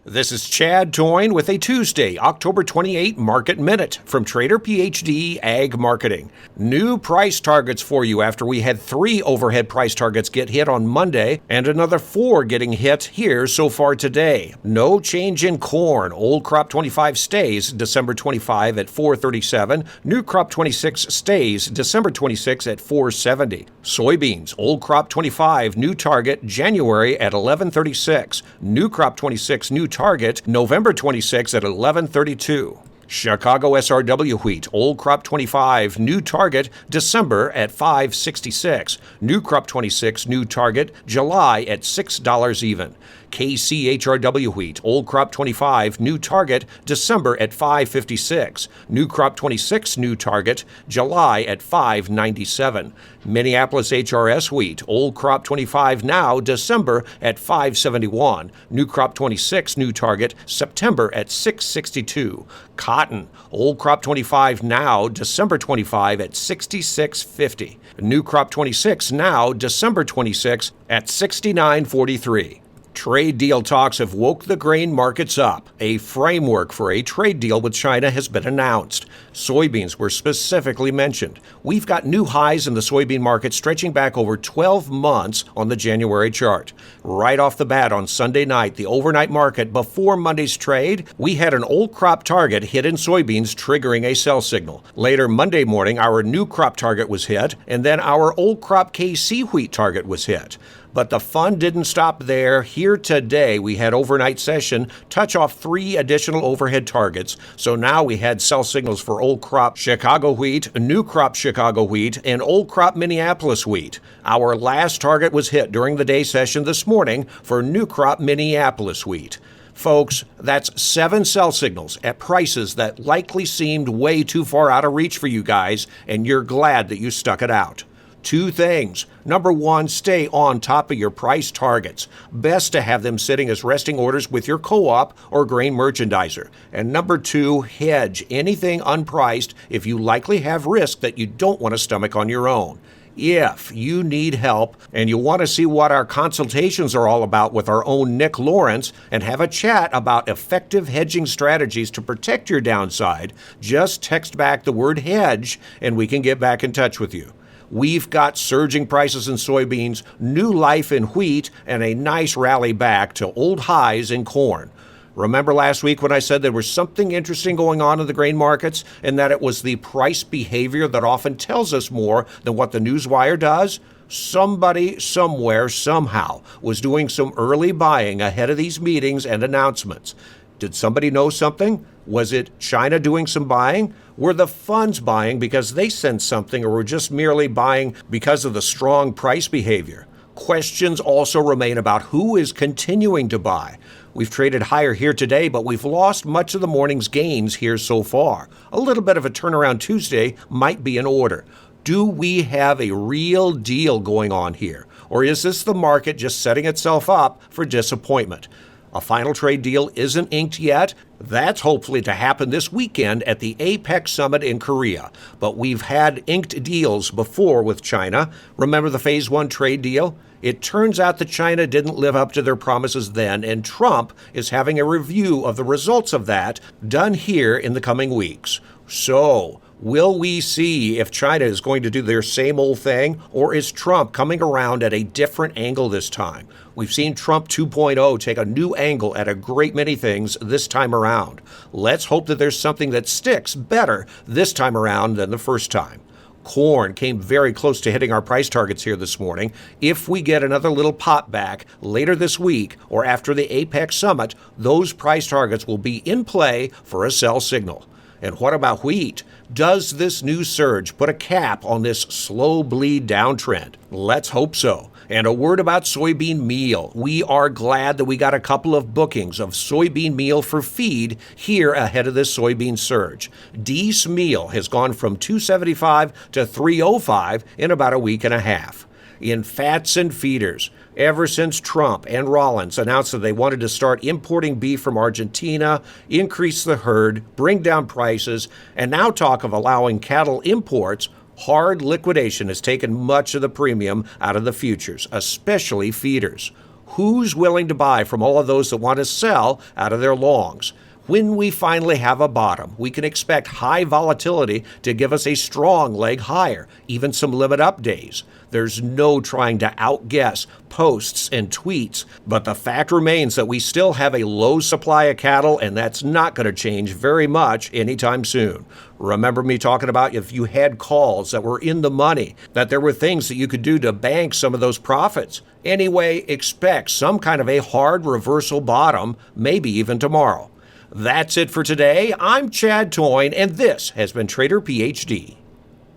This is Chad Toyne with a Tuesday, October 28 Market Minute from Trader PhD Ag Marketing. New price targets for you after we had 3 overhead price targets get hit on Monday and another 4 getting hit here so far today. No change in corn. Old crop 25 stays December 25 at 437. New crop 26 stays December 26 at 470. Soybeans. Old crop 25 new target January at 1136. New crop 26 new target November 26 at 1132. Chicago SRW wheat, old crop 25, new target December at 566. New crop 26, new target July at $6 even. KCHRW wheat, old crop 25, new target December at 556. New crop 26, new target July at 597. Minneapolis HRS wheat, old crop 25 now December at 571. New crop 26, new target September at 662. Cotton, old crop 25 now December 25 at 66.50. New crop 26 now December 26 at 69.43. Trade deal talks have woke the grain markets up. A framework for a trade deal with China has been announced. Soybeans were specifically mentioned. We've got new highs in the soybean market stretching back over 12 months on the January chart. Right off the bat on Sunday night, the overnight market before Monday's trade, we had an old crop target hit in soybeans triggering a sell signal. Later Monday morning, our new crop target was hit, and then our old crop KC wheat target was hit. But the fun didn't stop there. Here today, we had overnight session touch off 3 additional overhead targets. So now we had sell signals for old crop Chicago wheat, new crop Chicago wheat, and old crop Minneapolis wheat. Our last target was hit during the day session this morning for new crop Minneapolis wheat. Folks, that's 7 sell signals at prices that likely seemed way too far out of reach for you guys, and you're glad that you stuck it out. 2 things. Number 1, stay on top of your price targets. Best to have them sitting as resting orders with your co-op or grain merchandiser. And number 2, hedge anything unpriced if you likely have risk that you don't want to stomach on your own. If you need help and you want to see what our consultations are all about with our own Nick Lawrence and have a chat about effective hedging strategies to protect your downside, just text back the word hedge and we can get back in touch with you. We've got surging prices in soybeans, new life in wheat, and a nice rally back to old highs in corn. Remember last week when I said there was something interesting going on in the grain markets and that it was the price behavior that often tells us more than what the newswire does? Somebody, somewhere, somehow was doing some early buying ahead of these meetings and announcements. Did somebody know something? Was it China doing some buying? Were the funds buying because they sensed something, or were just merely buying because of the strong price behavior? Questions also remain about who is continuing to buy. We've traded higher here today, but we've lost much of the morning's gains here so far. A little bit of a turnaround Tuesday might be in order. Do we have a real deal going on here? Or is this the market just setting itself up for disappointment? A final trade deal isn't inked yet. That's hopefully to happen this weekend at the APEC summit in Korea. But we've had inked deals before with China. Remember the Phase 1 trade deal? It turns out that China didn't live up to their promises then, and Trump is having a review of the results of that done here in the coming weeks. So, will we see if China is going to do their same old thing, or is Trump coming around at a different angle this time? We've seen Trump 2.0 take a new angle at a great many things this time around. Let's hope that there's something that sticks better this time around than the first time. Corn came very close to hitting our price targets here this morning. If we get another little pop back later this week or after the APEC summit, those price targets will be in play for a sell signal. And what about wheat? Does this new surge put a cap on this slow bleed downtrend? Let's hope so. And a word about soybean meal. We are glad that we got a couple of bookings of soybean meal for feed here ahead of this soybean surge. Dees meal has gone from $275 to $305 in about a week and a half. In fats and feeders, ever since Trump and Rollins announced that they wanted to start importing beef from Argentina, increase the herd, bring down prices, and now talk of allowing cattle imports, hard liquidation has taken much of the premium out of the futures, especially feeders. Who's willing to buy from all of those that want to sell out of their longs? When we finally have a bottom, we can expect high volatility to give us a strong leg higher, even some limit up days. There's no trying to outguess posts and tweets, but the fact remains that we still have a low supply of cattle, and that's not going to change very much anytime soon. Remember me talking about if you had calls that were in the money, that there were things that you could do to bank some of those profits. Anyway, expect some kind of a hard reversal bottom, maybe even tomorrow. That's it for today. I'm Chad Toyne, and this has been Trader PhD.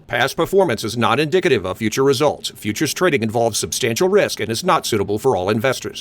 Past performance is not indicative of future results. Futures trading involves substantial risk and is not suitable for all investors.